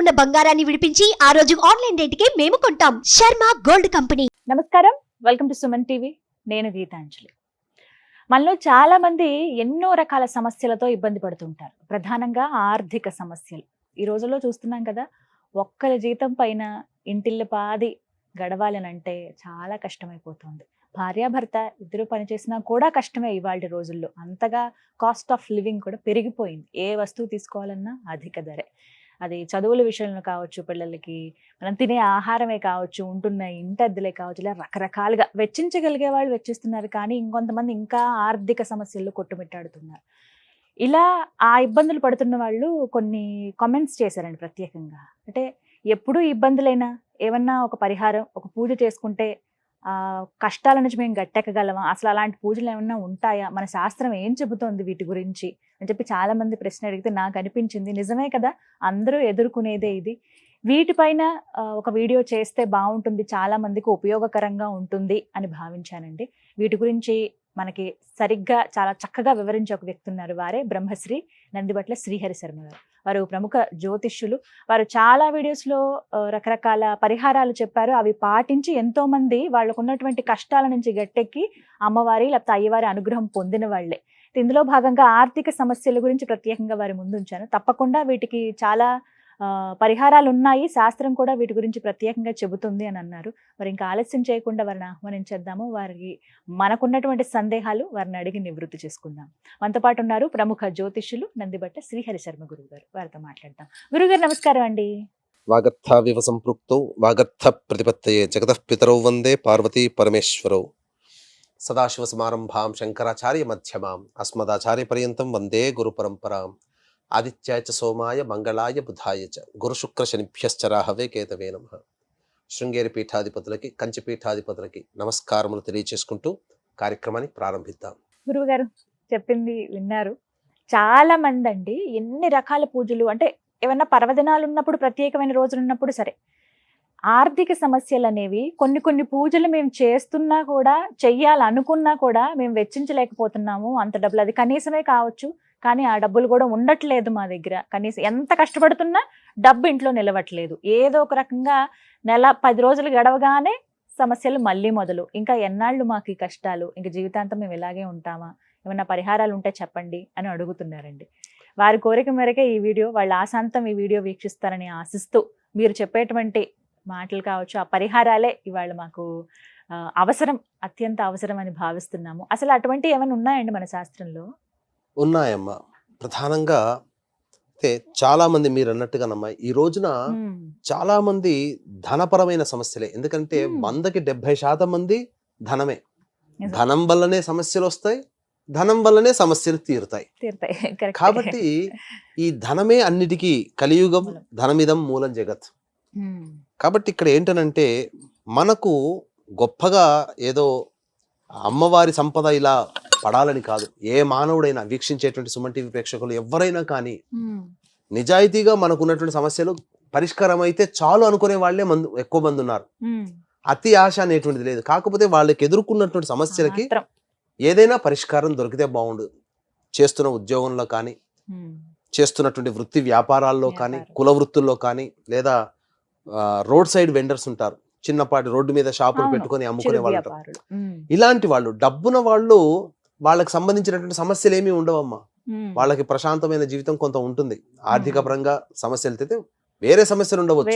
ఉన్న బంగారాన్ని విడిపించి ఆ రోజు ఆన్లైన్ రేటుకే మేము కొంటాం. Sharma gold company. నమస్కారం, వెల్కమ్ టు సుమన్ టీవీ. నేను గీతాంజలి. మనలో చాలా మంది ఎన్నో రకాల సమస్యలతో ఇబ్బంది పడుతుంటారు. ప్రధానంగా ఆర్థిక సమస్యలు. ఈ రోజుల్లో చూస్తున్నాం కదా, ఒక్కరి జీతం పైన ఇంటిల్లిపాది గడవాలనంటే చాలా కష్టమైపోతుంది. భార్యాభర్త ఇద్దరు పనిచేసినా కూడా కష్టమే ఇవాళ రోజుల్లో. అంతగా కాస్ట్ ఆఫ్ లివింగ్ కూడా పెరిగిపోయింది. ఏ వస్తువు తీసుకోవాలన్నా అధిక ధరే. అది చదువుల విషయంలో కావచ్చు, పిల్లలకి మనం తినే ఆహారమే కావచ్చు, ఉంటున్న ఇంటద్దెలే కావచ్చు, ఇలా రకరకాలుగా వెచ్చించగలిగే వాళ్ళు వెచ్చిస్తున్నారు. కానీ ఇంకొంతమంది ఇంకా ఆర్థిక సమస్యల్లో కొట్టుమిట్టాడుతున్నారు. ఇలా ఆ ఇబ్బందులు పడుతున్న వాళ్ళు కొన్ని కామెంట్స్ చేశారండి ప్రత్యేకంగా. అంటే ఎప్పుడూ ఇబ్బందులైనా ఏమన్నా ఒక పరిహారం, ఒక పూజ చేసుకుంటే కష్టాల నుంచి మేము గట్టెక్కగలమా, అసలు అలాంటి పూజలు ఏమన్నా ఉంటాయా, మన శాస్త్రం ఏం చెబుతోంది వీటి గురించి అని చెప్పి చాలా మంది ప్రశ్న అడిగితే నాకు అనిపించింది, నిజమే కదా, అందరూ ఎదుర్కొనేదే ఇది. వీటిపైన ఒక వీడియో చేస్తే బాగుంటుంది, చాలా మందికి ఉపయోగకరంగా ఉంటుంది అని భావించానండి. వీటి గురించి మనకి సరిగ్గా చాలా చక్కగా వివరించే ఒక వ్యక్తి ఉన్నారు. వారే బ్రహ్మశ్రీ నందిబట్ల శ్రీహరి శర్మ గారు. వారు ప్రముఖ జ్యోతిష్యులు. వారు చాలా వీడియోస్లో రకరకాల పరిహారాలు చెప్పారు. అవి పాటించి ఎంతో మంది వాళ్ళకు ఉన్నటువంటి కష్టాల నుంచి గట్టెక్కి అమ్మవారి లేకపోతే అయ్యవారి అనుగ్రహం పొందిన వాళ్లే. ఇందులో భాగంగా ఆర్థిక సమస్యల గురించి ప్రత్యేకంగా వారి ముందు ఉంచాను. తప్పకుండా వీటికి చాలా పరిహారాలు ఉన్నాయి, శాస్త్రం కూడా వీటి గురించి ప్రత్యేకంగా చెబుతుంది అని అన్నారు. మరి ఇంకా ఆలస్యం చేయకుండా వారిని ఆహ్వానించేద్దాము. వారికి మనకున్నటువంటి సందేహాలు వారిని అడిగి నివృత్తి చేసుకుందాం. మనతో పాటు ఉన్నారు ప్రముఖ జ్యోతిష్యులు నందిబట్ల శ్రీహరి శర్మ గురువు గారు. వారితో మాట్లాడతాం. గురుగారు నమస్కారం అండి. వాగర్థావివ సంపృక్తౌ వాగర్థ ప్రతిపత్తయే జగతః పితరౌ వందే పార్వతీ పరమేశ్వరౌ. సదాశివ సమారంభాం శంకరాచార్య మధ్యమాం అస్మదాచార్య పర్యంతం వందే గురు పరంపరాం. ఆదిత్యాయ చ సోమాయ మంగళాయ బుధాయ చ గురు శుక్ర శనిభ్యశ్చ రాహవే కేతవే నమః. శృంగేరి పీఠాధిపతులకి, కంచి పీఠాధిపతులకి నమస్కారములు తెలియచేసుకుంటూ కార్యక్రమాన్ని ప్రారంభిద్దాం. గురువు గారు చెప్పింది విన్నారు. చాలా మంది అండి ఎన్ని రకాల పూజలు, అంటే ఏమన్నా పర్వదినాలు ఉన్నప్పుడు, ప్రత్యేకమైన రోజులు ఉన్నప్పుడు సరే, ఆర్థిక సమస్యలు అనేవి కొన్ని కొన్ని పూజలు మేము చేస్తున్నా కూడా, చెయ్యాలనుకున్నా కూడా మేము వెచ్చించలేకపోతున్నాము అంత డబ్బులు. అది కనీసమే కావచ్చు, కానీ ఆ డబ్బులు కూడా ఉండట్లేదు మా దగ్గర. కనీసం ఎంత కష్టపడుతున్నా డబ్బు ఇంట్లో నిలవట్లేదు. ఏదో ఒక రకంగా నెల 10 రోజులు గడవగానే సమస్యలు మళ్ళీ మొదలు. ఇంకా ఎన్నాళ్ళు మాకు ఈ కష్టాలు, ఇంకా జీవితాంతం మేము ఇలాగే ఉంటామా, ఏమన్నా పరిహారాలు ఉంటే చెప్పండి అని అడుగుతున్నారండి. వారి కోరిక మేరకే ఈ వీడియో, వాళ్ళ ఆశాంతం ఈ వీడియో వీక్షిస్తారని ఆశిస్తూ, మీరు చెప్పేటువంటి మాటలు కావచ్చు, ఆ పరిహారాలే ఇవాళ మాకు అవసరం, అత్యంత అవసరం అని భావిస్తున్నాము. అసలు అటువంటి ఏమైనా ఉన్నాయండి మన శాస్త్రంలో? ఉన్నాయమ్మా. ప్రధానంగా అయితే చాలా మంది మీరు అన్నట్టుగానమ్మా, ఈ రోజున చాలా మంది ధనపరమైన సమస్యలే. ఎందుకంటే 100కి 70% మంది ధనమే. ధనం వల్లనే సమస్యలు వస్తాయి, ధనం వల్లనే సమస్యలు తీరుతాయి. కాబట్టి ఈ ధనమే అన్నిటికీ కలియుగం, ధనమిదం మూలం జగత్. కాబట్టి ఇక్కడ ఏంటనంటే, మనకు గొప్పగా ఏదో అమ్మవారి సంపద ఇలా పడాలని కాదు. ఏ మానవుడైనా, వీక్షించేటువంటి సుమన్ టీవీ ప్రేక్షకులు ఎవరైనా కానీ, నిజాయితీగా మనకున్నటువంటి సమస్యలు పరిష్కారం అయితే చాలు అనుకునే వాళ్ళే ఎక్కువ మంది ఉన్నారు. అతి ఆశ అనేటువంటిది లేదు. కాకపోతే వాళ్ళకి ఎదుర్కొన్నటువంటి సమస్యలకి ఏదైనా పరిష్కారం దొరికితే బాగుండు. చేస్తున్న ఉద్యోగంలో కానీ, చేస్తున్నటువంటి వృత్తి వ్యాపారాల్లో కానీ, కుల వృత్తుల్లో కానీ, లేదా రోడ్ సైడ్ వెండర్స్ ఉంటారు, చిన్నపాటి రోడ్డు మీద షాపులు పెట్టుకొని అమ్ముకునే వాళ్ళు ఉంటారు. ఇలాంటి వాళ్ళు, డబ్బున వాళ్ళు, వాళ్ళకి సంబంధించినటువంటి సమస్యలు ఏమీ ఉండవమ్మా. వాళ్ళకి ప్రశాంతమైన జీవితం కొంత ఉంటుంది. ఆర్థిక పరంగా సమస్యలు అయితే వేరే సమస్యలు ఉండవచ్చు,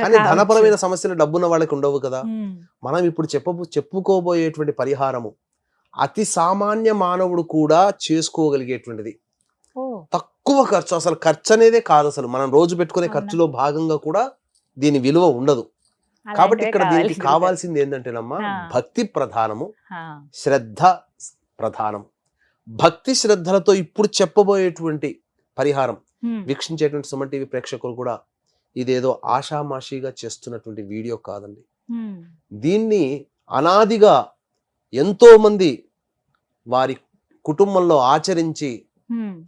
కానీ ధనపరమైన సమస్యలు డబ్బున్న వాళ్ళకి ఉండవు కదా. మనం ఇప్పుడు చెప్పుకోబోయేటువంటి పరిహారము అతి సామాన్య మానవుడు కూడా చేసుకోగలిగేటువంటిది. తక్కువ ఖర్చు, అసలు ఖర్చు అనేదే కాదు. అసలు మనం రోజు పెట్టుకునే ఖర్చులో భాగంగా కూడా దీని విలువ ఉండదు. కాబట్టి ఇక్కడ దీనికి కావాల్సింది ఏంటంటేనమ్మా, భక్తి ప్రధానము, శ్రద్ధ ప్రధానం. భక్తి శ్రద్ధలతో ఇప్పుడు చెప్పబోయేటువంటి పరిహారం వీక్షించేటువంటి సుమన్ టీవీ ప్రేక్షకులు కూడా ఇదేదో ఆషామాషిగా చేస్తున్నటువంటి వీడియో కాదండి. దీన్ని అనాదిగా ఎంతో మంది వారి కుటుంబంలో ఆచరించి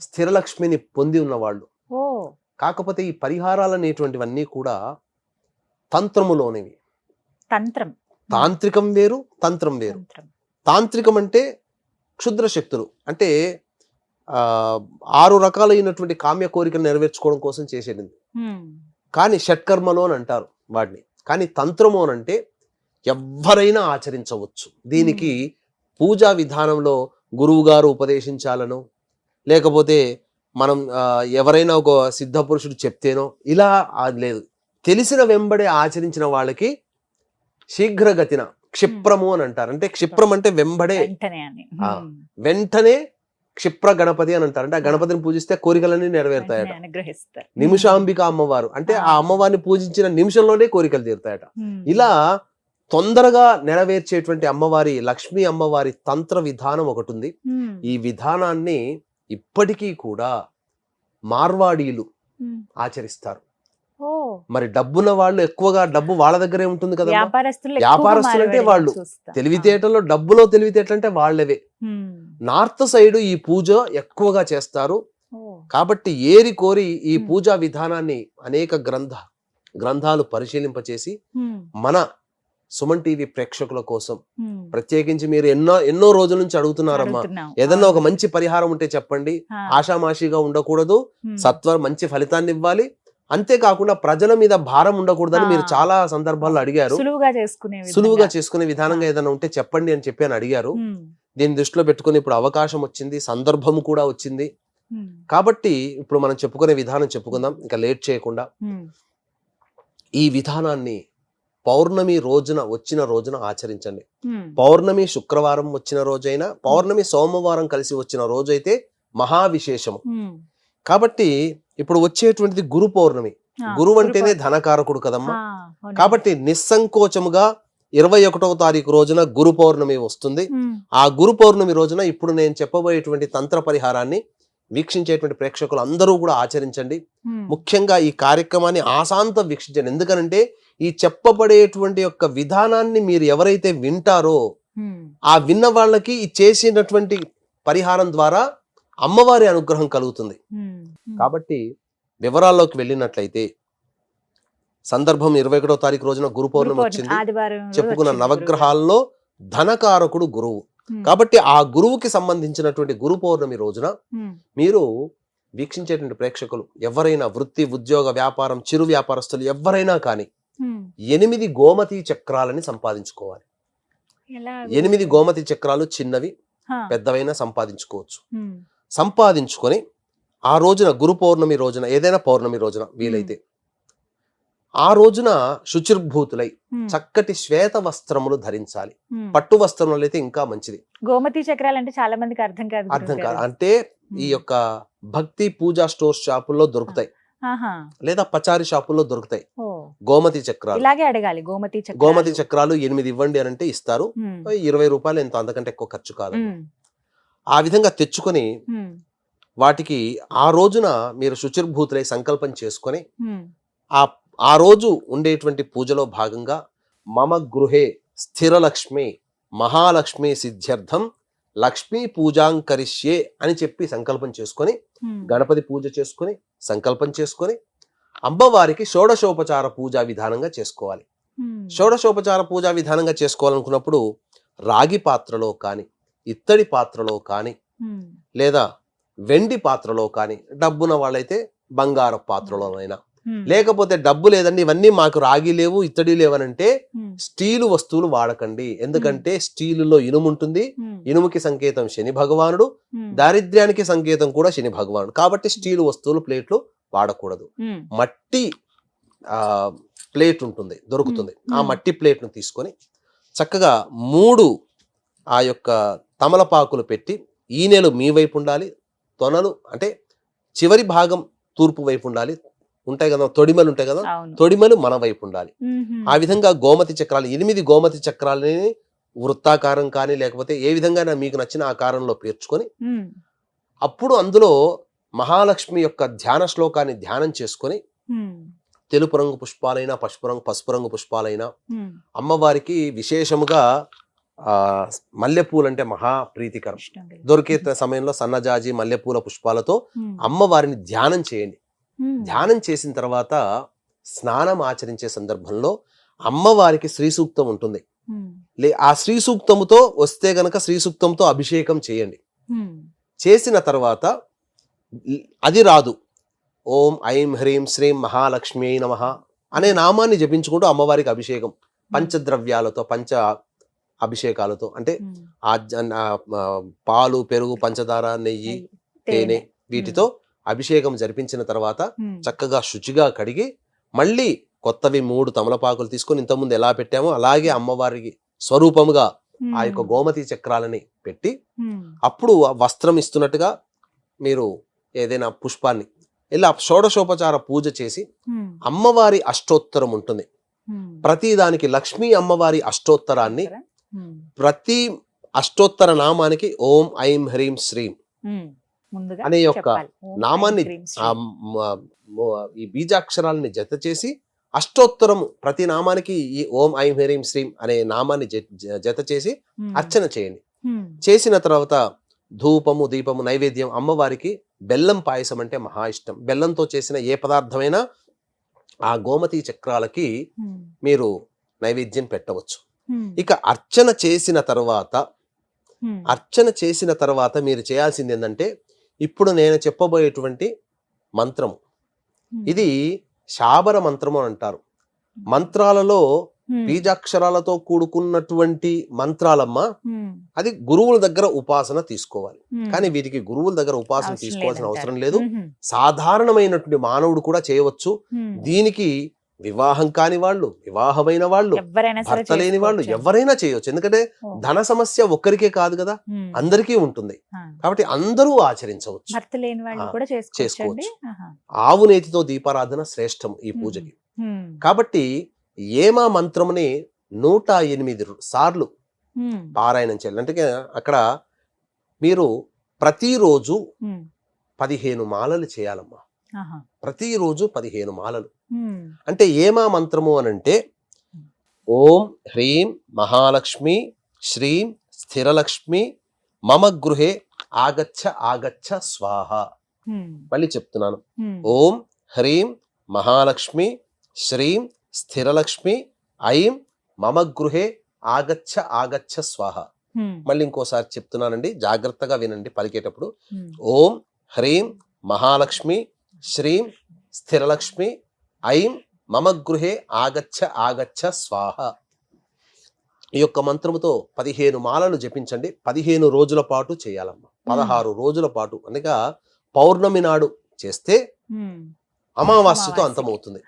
స్థిరలక్ష్మిని పొంది ఉన్నవాళ్ళు. కాకపోతే ఈ పరిహారాలు అనేటువంటివన్నీ కూడా తంత్రములోనివి. తాంత్రికం వేరు, తంత్రం వేరు. తాంత్రికం అంటే క్షుద్ర శక్తులు, అంటే 6 రకాలైనటువంటి కామ్య కోరికలు నెరవేర్చుకోవడం కోసం చేసేది. కానీ షట్కర్మలు అని అంటారు వాటిని. కానీ తంత్రము అని అంటే ఎవ్వరైనా ఆచరించవచ్చు. దీనికి పూజా విధానంలో గురువు గారు ఉపదేశించాలను, లేకపోతే మనం ఎవరైనా ఒక సిద్ధ పురుషుడు చెప్తేనో ఇలా లేదు. తెలిసిన వెంబడే ఆచరించిన వాళ్ళకి శీఘ్రగతిన క్షిప్రము అని అంటారు. అంటే క్షిప్రం అంటే వెంబడే, వెంటనే క్షిప్ర గణపతి అని అంటారు. అంటే ఆ గణపతిని పూజిస్తే కోరికలన్నీ నెరవేరుతాయట. నిమిషాంబిక అమ్మవారు అంటే ఆ అమ్మవారిని పూజించిన నిమిషంలోనే కోరికలు తీరుతాయట. ఇలా తొందరగా నెరవేర్చేటువంటి అమ్మవారి, లక్ష్మీ అమ్మవారి తంత్ర విధానం ఒకటి ఉంది. ఈ విధానాన్ని ఇప్పటికీ కూడా మార్వాడీలు ఆచరిస్తారు. మరి డబ్బున్న వాళ్ళు ఎక్కువగా, డబ్బు వాళ్ళ దగ్గరే ఉంటుంది కదా. వ్యాపారస్తులు అంటే వాళ్ళు తెలివితేటలో, డబ్బులో తెలివితేటలు అంటే వాళ్ళవే. నార్త్ సైడ్ ఈ పూజ ఎక్కువగా చేస్తారు. కాబట్టి ఏరి కోరి ఈ పూజా విధానాన్ని అనేక గ్రంథాలు పరిశీలింపచేసి మన సుమన్ టీవీ ప్రేక్షకుల కోసం ప్రత్యేకించి మీరు ఎన్నో రోజుల నుంచి అడుగుతున్నారమ్మా, ఏదన్నా ఒక మంచి పరిహారం ఉంటే చెప్పండి. ఆషామాషిగా ఉండకూడదు, సత్వర మంచి ఫలితాన్ని ఇవ్వాలి, అంతేకాకుండా ప్రజల మీద భారం ఉండకూడదని మీరు చాలా సందర్భాల్లో అడిగారు. సులువుగా చేసుకునే విధానంగా ఏదైనా ఉంటే చెప్పండి అని చెప్పి అని అడిగారు. దీన్ని దృష్టిలో పెట్టుకుని ఇప్పుడు అవకాశం వచ్చింది, సందర్భం కూడా వచ్చింది. కాబట్టి ఇప్పుడు మనం చెప్పుకునే విధానం చెప్పుకుందాం, ఇంకా లేట్ చేయకుండా. ఈ విధానాన్ని పౌర్ణమి వచ్చిన రోజున ఆచరించండి. పౌర్ణమి శుక్రవారం వచ్చిన రోజైనా, పౌర్ణమి సోమవారం కలిసి వచ్చిన రోజైతే మహావిశేషము. కాబట్టి ఇప్పుడు వచ్చేటువంటిది గురు పౌర్ణమి. గురువు అంటేనే ధనకారకుడు కదమ్మా. కాబట్టి నిస్సంకోచముగా 21వ తారీఖు రోజున గురు పౌర్ణమి వస్తుంది. ఆ గురు పౌర్ణమి రోజున ఇప్పుడు నేను చెప్పబోయేటువంటి తంత్ర పరిహారాన్ని వీక్షించేటువంటి ప్రేక్షకులు అందరూ కూడా ఆచరించండి. ముఖ్యంగా ఈ కార్యక్రమాన్ని ఆశాంతం వీక్షించండి. ఎందుకనంటే ఈ చెప్పబడేటువంటి యొక్క విధానాన్ని మీరు ఎవరైతే వింటారో ఆ విన్న వాళ్ళకి ఈ చేసినటువంటి పరిహారం ద్వారా అమ్మవారి అనుగ్రహం కలుగుతుంది. కాబట్టి వివరాల్లోకి వెళ్ళినట్లయితే సందర్భం 21వ తారీఖు రోజున గురు పౌర్ణమి వచ్చింది. చెప్పుకున్న నవగ్రహాల్లో ధనకారకుడు గురువు. కాబట్టి ఆ గురువుకి సంబంధించినటువంటి గురు పౌర్ణమి రోజున మీరు వీక్షించేటువంటి ప్రేక్షకులు ఎవరైనా వృత్తి, ఉద్యోగ, వ్యాపారం, చిరు వ్యాపారస్తులు ఎవరైనా కానీ 8 గోమతి చక్రాలని సంపాదించుకోవాలి. 8 గోమతి చక్రాలు చిన్నవి పెద్దవైనా సంపాదించుకోవచ్చు. సంపాదించుకొని ఆ రోజున గురు పౌర్ణమి రోజున, ఏదైనా పౌర్ణమి రోజున వీలైతే ఆ రోజున శుచిర్భూతులై చక్కటి శ్వేత వస్త్రములు ధరించాలి. పట్టు వస్త్రములు అయితే ఇంకా మంచిది. గోమతి చక్రాలు అంటే చాలా మందికి అర్థం కాదు. అంటే ఈ యొక్క భక్తి పూజా స్టోర్ షాపుల్లో దొరుకుతాయి, లేదా పచారీ షాపుల్లో దొరుకుతాయి గోమతి చక్రాలు. ఇలాగే అడగాలి, గోమతి చక్రాలు 8 ఇవ్వండి అని అంటే ఇస్తారు. 20 రూపాయలు ఎంత, అంతకంటే ఎక్కువ ఖర్చు కాదు. ఆ విధంగా తెచ్చుకొని వాటికి ఆ రోజున మీరు శుచిర్భూతులై సంకల్పం చేసుకొని ఆ రోజు ఉండేటువంటి పూజలో భాగంగా మమ గృహే స్థిరలక్ష్మి మహాలక్ష్మి సిద్ధ్యర్థం లక్ష్మీ పూజాంకరిష్యే అని చెప్పి సంకల్పం చేసుకొని గణపతి పూజ చేసుకొని సంకల్పం చేసుకొని అమ్మవారికి షోడశోపచార పూజా విధానంగా చేసుకోవాలి. షోడశోపచార పూజా విధానంగా చేసుకోవాలనుకున్నప్పుడు రాగి పాత్రలో కానీ, ఇత్తడి పాత్రలో కానీ, లేదా వెండి పాత్రలో కానీ, డబ్బున వాళ్ళైతే బంగారు పాత్రలోనైనా, లేకపోతే డబ్బు లేదండి ఇవన్నీ మాకు రాగి లేవు, ఇత్తడి లేవనంటే స్టీలు వస్తువులు వాడకండి. ఎందుకంటే స్టీలులో ఇనుము ఉంటుంది. ఇనుముకి సంకేతం శని భగవానుడు, దారిద్ర్యానికి సంకేతం కూడా శని భగవానుడు. కాబట్టి స్టీలు వస్తువులు, ప్లేట్లు వాడకూడదు. మట్టి ప్లేట్ ఉంటుంది, దొరుకుతుంది. ఆ మట్టి ప్లేట్ను తీసుకొని చక్కగా 3 ఆ యొక్క తమలపాకులు పెట్టి, ఈనెలు మీ వైపు ఉండాలి, తొనలు అంటే చివరి భాగం తూర్పు వైపు ఉండాలి, ఉంటాయి కదా తొడిమలు ఉంటాయి కదా, తొడిమలు మన వైపు ఉండాలి. ఆ విధంగా గోమతి చక్రాలు 8 గోమతి చక్రాలని వృత్తాకారం కానీ, లేకపోతే ఏ విధంగా మీకు నచ్చిన ఆకారంలో పేర్చుకొని అప్పుడు అందులో మహాలక్ష్మి యొక్క ధ్యాన శ్లోకాన్ని ధ్యానం చేసుకొని తెలుపు రంగు పుష్పాలైనా, పసుపు రంగు పుష్పాలైనా, అమ్మవారికి విశేషముగా మల్లెపూలు అంటే మహా ప్రీతికరం. దొరికే సమయంలో సన్నజాజి మల్లెపూల పుష్పాలతో అమ్మవారిని ధ్యానం చేయండి. ధ్యానం చేసిన తర్వాత స్నానం ఆచరించే సందర్భంలో అమ్మవారికి శ్రీ సూక్తం ఉంటుంది. ఆ శ్రీ సూక్తముతో వస్తే గనక శ్రీ సూక్తంతో అభిషేకం చేయండి. చేసిన తర్వాత అది రాదు, ఓం ఐం హ్రీం శ్రీం మహాలక్ష్మి నమః అనే నామాన్ని జపించుకుంటూ అమ్మవారికి అభిషేకం పంచద్రవ్యాలతో పంచ అభిషేకాలతో అంటే పాలు పెరుగు పంచదార నెయ్యి తేనె వీటితో అభిషేకం జరిపించిన తర్వాత చక్కగా శుచిగా కడిగి మళ్ళీ కొత్తవి 3 తమలపాకులు తీసుకొని ఇంతకుముందు ఎలా పెట్టామో అలాగే అమ్మవారికి స్వరూపముగా ఆ యొక్క గోమతి చక్రాలని పెట్టి అప్పుడు వస్త్రం ఇస్తున్నట్టుగా మీరు ఏదైనా పుష్పాన్ని ఇలా షోడశోపచార పూజ చేసి అమ్మవారి అష్టోత్తరం ఉంటుంది. ప్రతి దానికి లక్ష్మీ అమ్మవారి అష్టోత్తరాన్ని ప్రతి అష్టోత్తర నామానికి ఓం ఐం హ్రీం శ్రీం అనే యొక్క నామాన్ని ఈ బీజాక్షరాలని జత చేసి అష్టోత్తరము ప్రతి నామానికి ఈ ఓం ఐం హ్రీం శ్రీం అనే నామాన్ని జత చేసి అర్చన చేయండి. చేసిన తర్వాత ధూపము దీపము నైవేద్యం అమ్మవారికి బెల్లం పాయసం అంటే మహా ఇష్టం. బెల్లంతో చేసిన ఏ పదార్థమైనా ఆ గోమతి చక్రాలకి మీరు నైవేద్యం పెట్టవచ్చు. ఇక అర్చన చేసిన తర్వాత మీరు చేయాల్సింది ఏంటంటే ఇప్పుడు నేను చెప్పబోయేటువంటి మంత్రము ఇది శాబర మంత్రము అని అంటారు. మంత్రాలలో బీజాక్షరాలతో కూడుకున్నటువంటి మంత్రాలమ్మ అది గురువుల దగ్గర ఉపాసన తీసుకోవాలి. కానీ వీటికి గురువుల దగ్గర ఉపాసన తీసుకోవాల్సిన అవసరం లేదు. సాధారణమైనటువంటి మానవుడు కూడా చేయవచ్చు. దీనికి వివాహం కాని వాళ్ళు, వివాహమైన వాళ్ళు, భర్త లేని వాళ్ళు ఎవరైనా చేయవచ్చు. ఎందుకంటే ధన సమస్య ఒక్కరికే కాదు కదా, అందరికీ ఉంటుంది. కాబట్టి అందరూ ఆచరించవచ్చు, చేసుకోవచ్చు. ఆవు నేతితో దీపారాధన శ్రేష్టం ఈ పూజకి. కాబట్టి ఏమా మంత్రముని 108 సార్లు పారాయణం చేయాలి. అంటే అక్కడ మీరు ప్రతిరోజు 15 మాలలు చేయాలమ్మా. ప్రతిరోజు 15 మాలలు. అంటే ఏమా మంత్రము అనంటే ఓం హ్రీం మహాలక్ష్మి శ్రీం స్థిరలక్ష్మి మమ గృహే ఆగచ్చ ఆగచ్చ స్వాహ. మళ్ళీ చెప్తున్నాను. ఓం హ్రీం మహాలక్ష్మి శ్రీం స్థిరలక్ష్మి ఐం మమ గృహే ఆగచ్చ ఆగచ్చ స్వాహ. మళ్ళీ ఇంకోసారి చెప్తున్నానండి, జాగ్రత్తగా వినండి పలికేటప్పుడు. ఓం హ్రీం మహాలక్ష్మి శ్రీం స్థిరలక్ష్మి ఐం మమ గృహే ఆగచ్చ ఆగచ్చ స్వాహ. ఈ యొక్క మంత్రముతో 15 మాలలు జపించండి. 15 రోజుల పాటు చేయాలమ్మా. 16 రోజుల పాటు అనగా పౌర్ణమి నాడు చేస్తే అమావాస్యతో అంతమవుతుంది.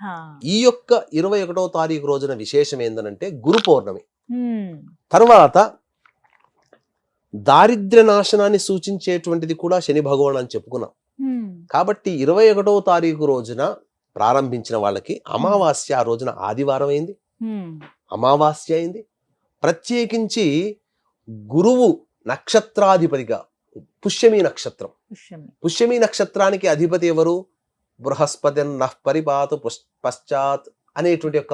ఈ యొక్క 21వ తారీఖు రోజున విశేషం ఏందనంటే గురు పౌర్ణమి. తర్వాత దారిద్ర్య నాశనాన్ని సూచించేటువంటిది కూడా శని భగవాన్ అని చెప్పుకున్నాం. కాబట్టి 21వ తారీఖు రోజున ప్రారంభించిన వాళ్ళకి అమావాస్య ఆ రోజున ఆదివారం అయింది, అమావాస్య అయింది. ప్రత్యేకించి గురువు నక్షత్రాధిపతిగా పుష్యమి నక్షత్రం, పుష్యమి నక్షత్రానికి అధిపతి ఎవరు? బృహస్పతి పరిపాత పశ్చాత్ అనేటువంటి యొక్క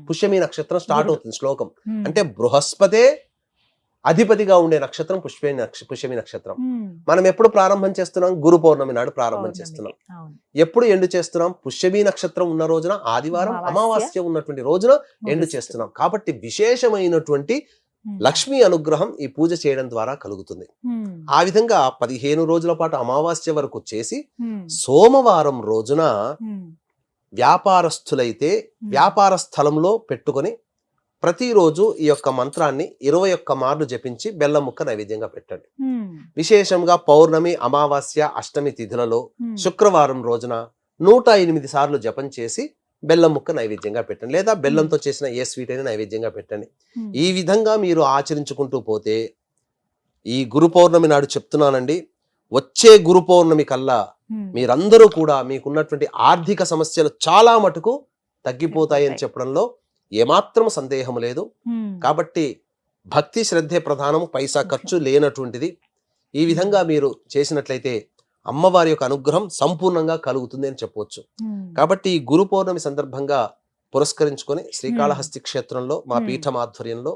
పుష్యమి నక్షత్రం స్టార్ట్ అవుతుంది శ్లోకం. అంటే బృహస్పతే అధిపతిగా ఉండే నక్షత్రం పుష్యమి నక్షత్రం. మనం ఎప్పుడు ప్రారంభం చేస్తున్నాం? గురు పౌర్ణమి నాడు ప్రారంభం చేస్తున్నాం. ఎప్పుడు ఎండు చేస్తున్నాం? పుష్యమి నక్షత్రం ఉన్న రోజున ఆదివారం, అమావాస్య ఉన్నటువంటి రోజున ఎండు చేస్తున్నాం. కాబట్టి విశేషమైనటువంటి లక్ష్మీ అనుగ్రహం ఈ పూజ చేయడం ద్వారా కలుగుతుంది. ఆ విధంగా 15 రోజుల పాటు అమావాస్య వరకు చేసి సోమవారం రోజున వ్యాపారస్తులైతే వ్యాపార స్థలంలో పెట్టుకొని ప్రతిరోజు ఈ యొక్క మంత్రాన్ని 21 మార్లు జపించి బెల్లం ముక్క నైవేద్యంగా పెట్టండి. విశేషంగా పౌర్ణమి, అమావాస్య, అష్టమి తిథులలో శుక్రవారం రోజున 108 సార్లు జపం చేసి బెల్లం ముక్క నైవేద్యంగా పెట్టండి. లేదా బెల్లంతో చేసిన ఏ స్వీట్ అయినా నైవేద్యంగా పెట్టండి. ఈ విధంగా మీరు ఆచరించుకుంటూ పోతే ఈ గురు పౌర్ణమి నాడు చెప్తున్నానండి, వచ్చే గురు పౌర్ణమి కల్లా మీరందరూ కూడా మీకున్నటువంటి ఆర్థిక సమస్యలు చాలా మటుకు తగ్గిపోతాయని చెప్పడంలో ఏమాత్రం సందేహం లేదు. కాబట్టి భక్తి శ్రద్ధే ప్రధానము, పైసా ఖర్చు లేనటువంటిది. ఈ విధంగా మీరు చేసినట్లయితే అమ్మవారి యొక్క అనుగ్రహం సంపూర్ణంగా కలుగుతుంది అని చెప్పవచ్చు. కాబట్టి ఈ గురు పౌర్ణమి సందర్భంగా పురస్కరించుకొని శ్రీకాళహస్తి క్షేత్రంలో మా పీఠం ఆధ్వర్యంలో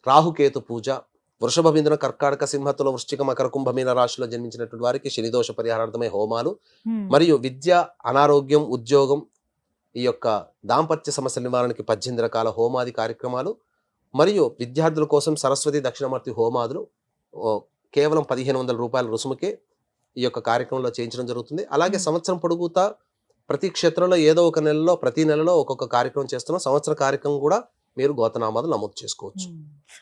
రాహుకేతు పూజ, వృషభ బిందున కర్కాటక సింహతుల వృశ్చిక మకర కుంభమీన రాశిలో జన్మించినటువంటి వారికి శనిదోష పరిహారార్థమై హోమాలు, మరియు విద్య, అనారోగ్యం, ఉద్యోగం, ఈ యొక్క దాంపత్య సమస్యల నివారణకి 18 రకాల హోమాది కార్యక్రమాలు, మరియు విద్యార్థుల కోసం సరస్వతి దక్షిణామూర్తి హోమాదులు కేవలం 1500 రూపాయల రుసుముకే ఈ యొక్క కార్యక్రమంలో చేయించడం జరుగుతుంది. అలాగే మ్మ్. సంవత్సరం పొడుగుతా ప్రతి క్షేత్రంలో ఏదో ఒక నెలలో ప్రతి నెలలో ఒక్కొక్క కార్యక్రమం చేస్తున్నాం. సంవత్సర కార్యక్రమం కూడా మీరు గోతనామాలు నమోదు చేసుకోవచ్చు.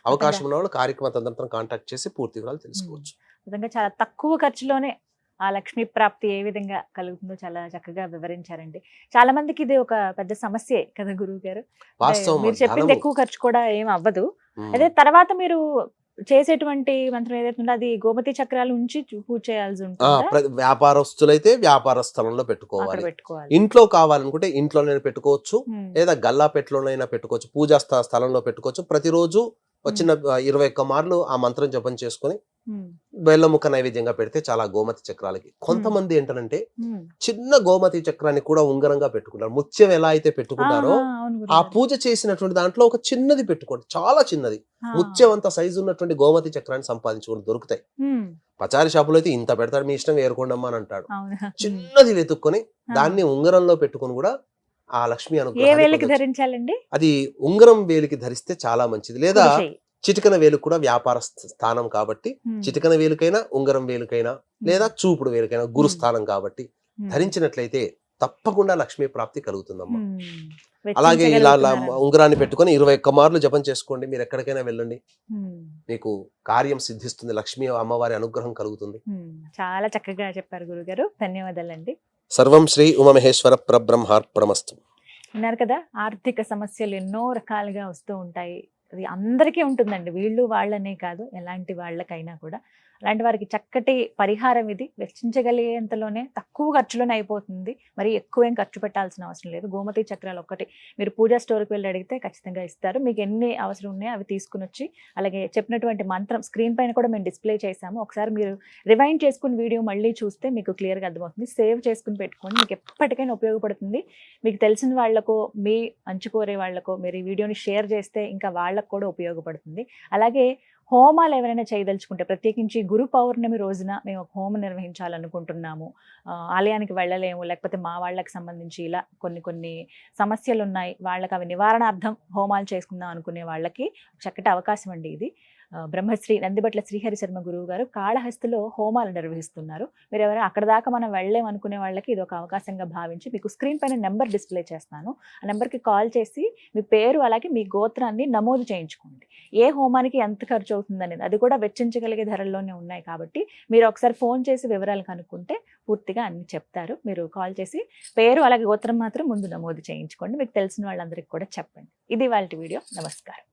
అవకాశం ఉన్న వాళ్ళు కార్యక్రమ తదనంతరం కాంటాక్ట్ చేసి పూర్తి వివరాలు తెలుసుకోవచ్చు. నిజంగా చాలా తక్కువ ఖర్చులోనే ఆ లక్ష్మీ ప్రాప్తి ఏ విధంగా కలుగుతుందో చాలా చక్కగా వివరించారండి. చాలా మందికి ఇది ఒక పెద్ద సమస్యే కదా గురువు గారు. వాస్తవం మీరు చెప్పింది ధనము. ఎక్కువ ఖర్చు కూడా ఏం అవ్వదు. మ్మ్. అదే తర్వాత మీరు చేసేటువంటి మంత్రం ఏదైతే ఉందో అది గోమతి చక్రాలు ఉంచి పూజ చేయాల్సి ఉంటుందా? వ్యాపారస్తులైతే వ్యాపార స్థలంలో అక్కడ పెట్టుకోవాలి. పెట్టుకోవాలి. ఇంట్లో కావాలనుకుంటే ఇంట్లోనైనా పెట్టుకోవచ్చు, ఉమ్, లేదా గల్లా పెట్టులోనైనా పెట్టుకోవచ్చు, పూజా స్థలంలో పెట్టుకోవచ్చు. ప్రతిరోజు వచ్చిన 21 మార్లు ఆ మంత్రం జపం చేసుకొని ఉమ్, బెల్లముక్క నైవేద్యంగా పెడితే చాలా గోమతి చక్రాలకి. కొంతమంది ఏంటంటే ఉమ్. చిన్న గోమతి చక్రాన్ని కూడా ఉంగరంగా పెట్టుకుంటారు. ముత్యం ఎలా అయితే పెట్టుకుంటారో ఆహా, అవును ఆ గురుగారు. పూజ చేసినటువంటి దాంట్లో ఒక చిన్నది పెట్టుకోండి, చాలా చిన్నది, ఆ, ముత్యం అంత సైజు ఉన్నటువంటి గోమతి చక్రాన్ని సంపాదించుకొని దొరుకుతాయి. ఉమ్, పచారి షాపులో అయితే ఇంత పెడతాడు, మీ ఇష్టం ఏరుకోండమ్మా అని అంటాడు. అవును. చిన్నది వెతుక్కొని ఆ. దాన్ని ఉంగరంలో పెట్టుకొని కూడా ఆ లక్ష్మి ఏ అనుగ్రహాన్ని వేలకి పొందొచ్చు. ధరించాలండి? అది ఉంగరం వేలికి ధరిస్తే చాలా మంచిది. లేదా కుడి చెయ్యి. చిటికన వేలు కూడా వ్యాపార స్థానం కాబట్టి ఉమ్, చిటికన వేలుకైనా ఉంగరం వేలుకైనా లేదా చూపుడు వేలుకైనా గురుస్థానం కాబట్టి ఉమ్, ధరించినట్లయితే తప్పకుండా లక్ష్మీ ప్రాప్తి కలుగుతుందమ్మా. ఉమ్. అలాగే ఇలా వెచ్చించగలుగుతున్నారా? ఉంగరాన్ని పెట్టుకొని 21 మార్లు జపం చేసుకోండి. మీరు ఎక్కడికైనా వెళ్ళండి, ఉమ్, మీకు కార్యం సిద్ధిస్తుంది, లక్ష్మీ అమ్మవారి అనుగ్రహం కలుగుతుంది. ఉమ్. చాలా చక్కగా చెప్పారు గురుగారు. ధన్యవాదాలండి. సర్వం శ్రీ ఉమామహేశ్వర పరబ్రహ్మార్పణమస్తు. విన్నారు కదా, ఆర్థిక సమస్యలు ఎన్నో రకాలుగా వస్తూ ఉంటాయి. అది అందరికీ ఉంటుందండి, వీళ్ళు వాళ్ళనే కాదు, ఎలాంటి వాళ్ళకైనా కూడా. అలాంటి వారికి చక్కటి పరిహారం ఇది. వెచ్చించగలిగేంతలోనే తక్కువ ఖర్చులోనే అయిపోతుంది. మరి ఎక్కువ ఏం ఖర్చు పెట్టాల్సిన అవసరం లేదు. గోమతి చక్రాలు ఒక్కటి మీరు పూజా స్టోర్కి వెళ్ళి అడిగితే ఖచ్చితంగా ఇస్తారు. మీకు ఎన్ని అవసరం ఉన్నాయో అవి తీసుకుని వచ్చి, అలాగే చెప్పినటువంటి మంత్రం స్క్రీన్ పైన కూడా మేము డిస్ప్లే చేసాము. ఒకసారి మీరు రివైండ్ చేసుకుని వీడియో మళ్ళీ చూస్తే మీకు క్లియర్గా అర్థమవుతుంది. సేవ్ చేసుకుని పెట్టుకోండి, మీకు ఎప్పటికైనా ఉపయోగపడుతుంది. మీకు తెలిసిన వాళ్ళకో, మీ మంచుకోరే వాళ్ళకో మీరు ఈ వీడియోని షేర్ చేస్తే ఇంకా వాళ్ళకు కూడా ఉపయోగపడుతుంది. అలాగే హోమాలు ఎవరైనా చేయదలుచుకుంటే, ప్రత్యేకించి గురు పౌర్ణమి రోజున మేము ఒక హోమం నిర్వహించాలనుకుంటున్నాము, ఆలయానికి వెళ్ళలేము, లేకపోతే మా వాళ్ళకి సంబంధించి ఇలా కొన్ని సమస్యలు ఉన్నాయి, వాళ్ళకి అవి నివారణార్థం హోమాలు చేసుకుందాం అనుకునే వాళ్ళకి చక్కటి అవకాశం అండి ఇది. బ్రహ్మశ్రీ నందిబట్ల శ్రీహరి శర్మ గురువు గారు కాళహస్తిలో హోమాలు నిర్వహిస్తున్నారు. మీరు ఎవరైనా అక్కడ దాకా మనం వెళ్ళలేం అనుకునే వాళ్ళకి ఇది ఒక అవకాశంగా భావించి మీకు స్క్రీన్ పైన నెంబర్ డిస్ప్లే చేస్తాను. ఆ నెంబర్కి కాల్ చేసి మీ పేరు అలాగే మీ గోత్రాన్ని నమోదు చేయించుకోండి. ఏ హోమానికి ఎంత ఖర్చు అవుతుంది అనేది, అది కూడా వెచ్చించగలిగే ధరల్లోనే ఉన్నాయి కాబట్టి మీరు ఒకసారి ఫోన్ చేసి వివరాలు కనుక్కుంటే పూర్తిగా అన్ని చెప్తారు. మీరు కాల్ చేసి పేరు అలాగే గోత్రం మాత్రం ముందు నమోదు చేయించుకోండి. మీకు తెలిసిన వాళ్ళందరికీ కూడా చెప్పండి. ఇది వాళ్ళ వీడియో. నమస్కారం.